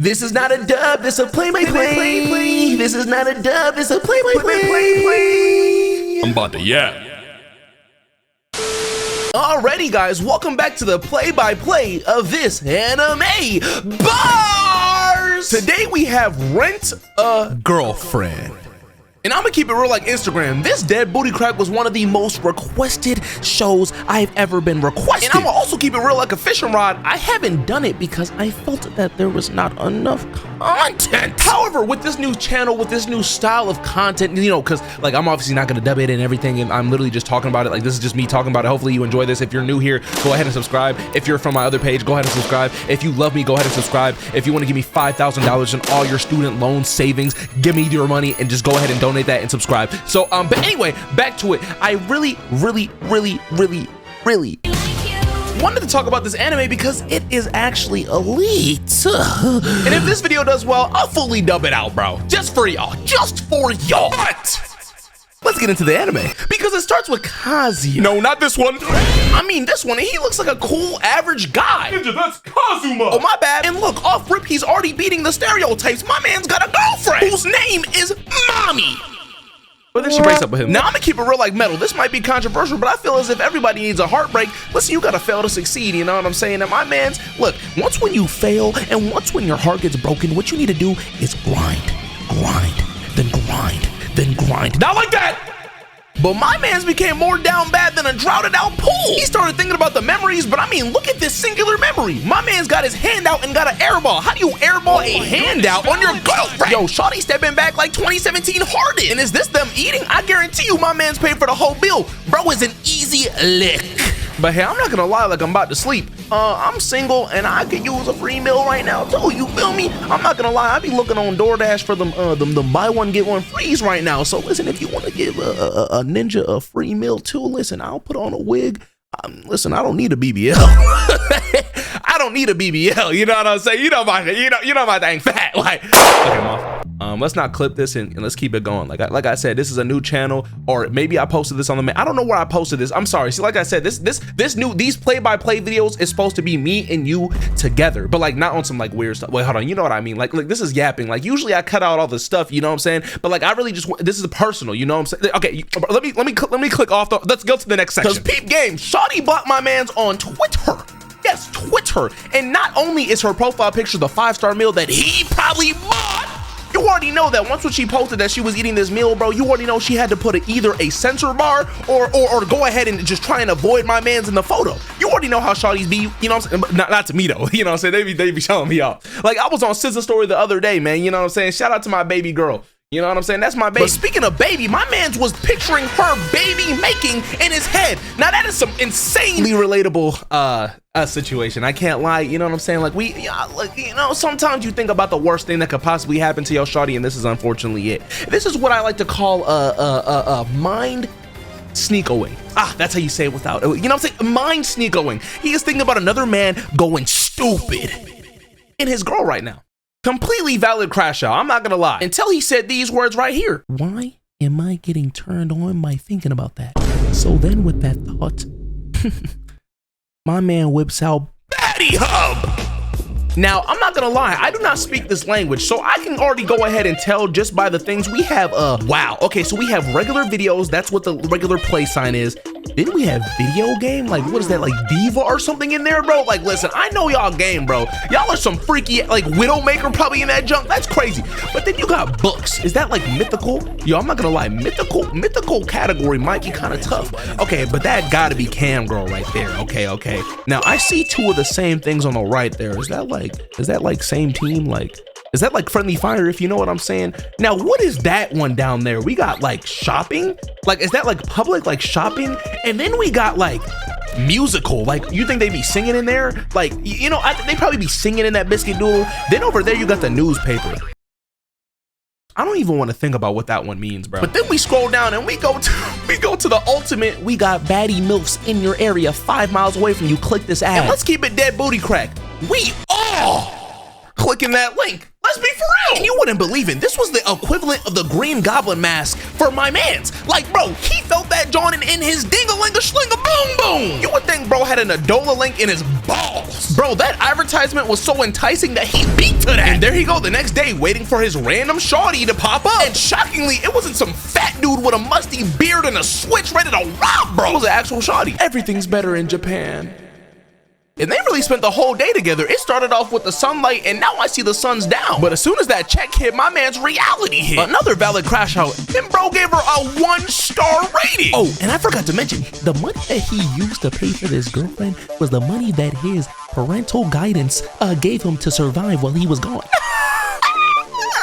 This is not a dub, this a play-by-play. This is not a dub, this a play-by-play. I'm about to yap. Alrighty guys, welcome back to the play-by-play of this anime bars. Today we have Rent a Girlfriend. And I'm gonna keep it real like Instagram. This dead booty crack was one of the most requested shows I've ever been requested. And I'm gonna also keep it real like a fishing rod. I haven't done it because I felt that there was not enough content. However, with this new channel, with this new style of content, you know, because like I'm obviously not gonna dub it and everything, and I'm literally just talking about it. Like this is just me talking about it. Hopefully you enjoy this. If you're new here, go ahead and subscribe. If you're from my other page, go ahead and subscribe. If you love me, go ahead and subscribe. If you want to give me $5,000 in all your student loan savings, give me your money and just go ahead and donate that and subscribe. So but anyway, back to it. I really wanted to talk about this anime because it is actually elite. And if this video does well, I'll fully dub it out, bro. Just for y'all. Just for y'all. But let's get into the anime because it starts with Kazuya. No, not this one. I mean this one. He looks like a cool average guy. Ninja, that's Kazuma. Oh my bad. And look, off rip, he's already beating the stereotypes. My man's got a girlfriend whose name is Mommy. But then she breaks up with him. Now I'm gonna keep it real like metal. This might be controversial, but I feel as if everybody needs a heartbreak. Listen, you gotta fail to succeed, you know what I'm saying? And my man's, look, once when you fail and once when your heart gets broken, what you need to do is grind, then grind. Not like that! But my man's became more down bad than a droughted out pool. He started thinking about the memories, but I mean, look at this singular memory. My man's got his hand out and got an airball. How do you airball a handout on your girlfriend? Yo, shawty stepping back like 2017 Harden. And is this them eating? I guarantee you my man's paid for the whole bill. Bro is an easy lick. But hey, I'm not gonna lie like I'm about to sleep. I'm single and I could use a free meal right now too, you feel me? I'm not gonna lie, I be looking on DoorDash for them buy one, get one frees right now. So listen, if you wanna give a ninja a free meal too, listen, I'll put on a wig. Listen, I don't need a BBL. I don't need a BBL, you know what I'm saying? You know my thing fat, like, okay, my fault. Let's not clip this and let's keep it going. Like I said, this is a new channel, or maybe I posted this on the main. I don't know where I posted this. I'm sorry. See, like I said, these play-by-play videos is supposed to be me and you together, but like not on some like weird stuff. Wait, hold on. You know what I mean? Like this is yapping. Like usually I cut out all the stuff, you know what I'm saying? But like I really just this is personal, you know what I'm saying? Okay, let me click off the. Let's go to the next section. Cause peep game, shawty blocked my man's on Twitter. Yes, Twitter. And not only is her profile picture the 5-star meal that he probably bought, you already know that once when she posted that she was eating this meal, bro, you already know she had to put either a censor bar or go ahead and just try and avoid my man's in the photo. You already know how shawties be, you know what I'm saying? Not to me though, you know what I'm saying? They be showing me off. Like I was on SZA story the other day, man, you know what I'm saying? Shout out to my baby girl. You know what I'm saying? That's my baby. But speaking of baby, my man's was picturing her baby making in his head. Now that is some insanely relatable situation. I can't lie. You know what I'm saying? Like you know, sometimes you think about the worst thing that could possibly happen to your shawty, and this is unfortunately it. This is what I like to call a mind sneakaway. That's how you say it without, you know what I'm saying? Mind sneakaway. He is thinking about another man going stupid in his girl right now. Completely valid crash out, I'm not gonna lie. Until he said these words right here. Why am I getting turned on by thinking about that? So then with that thought, my man whips out Batty Hub. Now, I'm not gonna lie, I do not speak this language, so I can already go ahead and tell just by the things we have. Wow. Okay, so we have regular videos. That's what the regular play sign is. Didn't we have video game? Like, what is that, like Diva or something in there, bro? Like, listen, I know y'all game, bro. Y'all are some freaky, like Widowmaker probably in that junk. That's crazy. But then you got books. Is that like mythical? Yo, I'm not gonna lie, mythical category might be kind of tough. Okay, but that gotta be Cam Girl right there. Okay. Now, I see two of the same things on the right there. Is that like same team? Like, is that like Friendly Fire, if you know what I'm saying? Now, what is that one down there? We got like shopping. Like, is that like public, like shopping? And then we got like musical. Like, you think they be singing in there? Like, you know, they probably be singing in that biscuit doodle. Then over there, you got the newspaper. I don't even want to think about what that one means, bro. But then we scroll down and we go to the ultimate. We got baddie milfs in your area 5 miles away from you. Click this ad. And let's keep it dead booty crack. We all clicking that link. Let's be for real. And you wouldn't believe it. This was the equivalent of the Green Goblin mask for my mans. Like, bro, he felt that joint in his ding-a-ling-a-sling-a-boom-boom. You would think bro had an Adola link in his balls. Bro, that advertisement was so enticing that he beat to that. And there he go the next day waiting for his random shawty to pop up. And shockingly, it wasn't some fat dude with a musty beard and a switch ready to rob, bro. It was an actual shawty. Everything's better in Japan. And they really spent the whole day together. It started off with the sunlight, and now I see the sun's down. But as soon as that check hit, my man's reality hit. Another valid crash out. Then bro gave her a 1-star rating. Oh, and I forgot to mention, the money that he used to pay for this girlfriend was the money that his parental guidance gave him to survive while he was gone.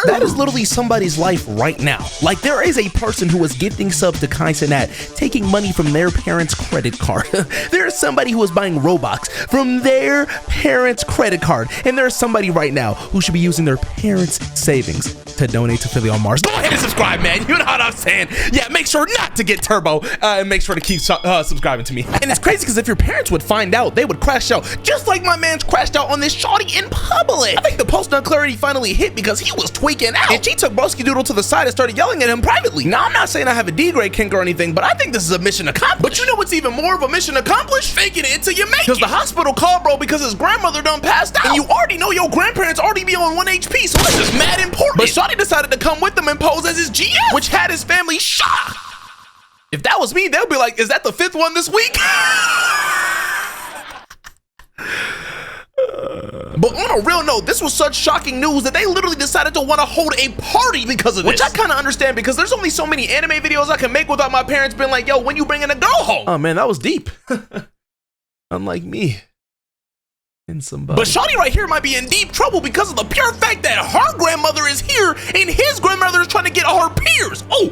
That is literally somebody's life right now. Like, there is a person who is gifting subs to kaisen at taking money from their parents' credit card. There is somebody who is buying Robux from their parents' credit card. And there is somebody right now who should be using their parents' savings to donate to Phillyonmars. Go ahead and subscribe, man. You know what I'm saying? Yeah, make sure not to get turbo and make sure to keep subscribing to me. And it's crazy because if your parents would find out, they would crash out just like my man's crashed out on this shawty in public. I think the post-nut clarity finally hit because he was tweaking out. And she took Broski Doodle to the side and started yelling at him privately. Now, I'm not saying I have a D-grade kink or anything, but I think this is a mission accomplished. But you know what's even more of a mission accomplished? Faking it until you make it. Because the hospital called bro because his grandmother done passed out. And you already know your grandparents already be on 1 HP, so this is mad important. But shawty decided to come with them and pose as his GM, which had his family shocked. If that was me, they'll be like, is that the 5th one this week? But on a real note, this was such shocking news that they literally decided to want to hold a party because of this. Which I kind of understand because there's only so many anime videos I can make without my parents being like, yo, when you bringing a girl home? Oh man, that was deep. Unlike me. And somebody. But shawty right here might be in deep trouble because of the pure fact that her grandmother is here and his grandmother is trying to get her peers. Oh,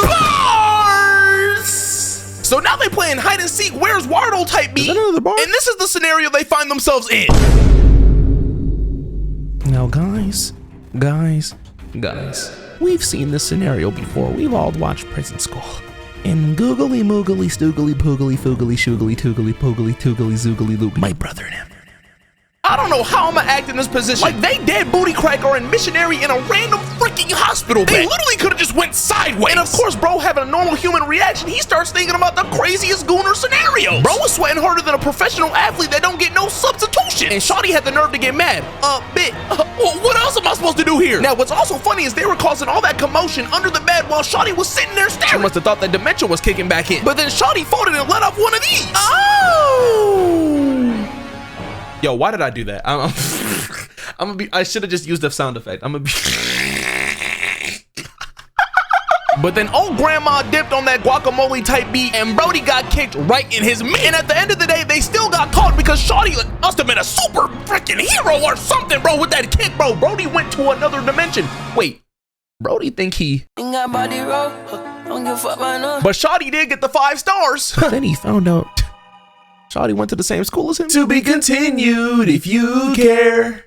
bars! So now they playing hide and seek. Where's Wardle type B? Is that another bar? And this is the scenario they find themselves in. Now, guys, we've seen this scenario before. We've all watched Prison School. And googly moogly stoogly poogly foogly shoogly toogly poogly toogly zoogly loogly. My brother and him. I don't know how I'm gonna act in this position. Like, they dead booty crack or in missionary in a random freaking hospital bed. They literally could have just went sideways. And of course, bro having a normal human reaction, he starts thinking about the craziest gooner scenarios. Bro was sweating harder than a professional athlete that don't get no substitution. And shawty had the nerve to get mad. What else am I supposed to do here? Now, what's also funny is they were causing all that commotion under the bed while shawty was sitting there staring. She must have thought that dementia was kicking back in. But then shawty folded and let off one of these. Oh! Yo, why did I do that? I should have just used the sound effect. But then old grandma dipped on that guacamole type beat and Brody got kicked right in his mid. And at the end of the day, they still got caught because shawty must have been a super freaking hero or something, bro, with that kick, bro. Brody went to another dimension. Wait, Brody think he... But shawty did get the 5 stars. Then he found out shawty went to the same school as him. To be continued if you care.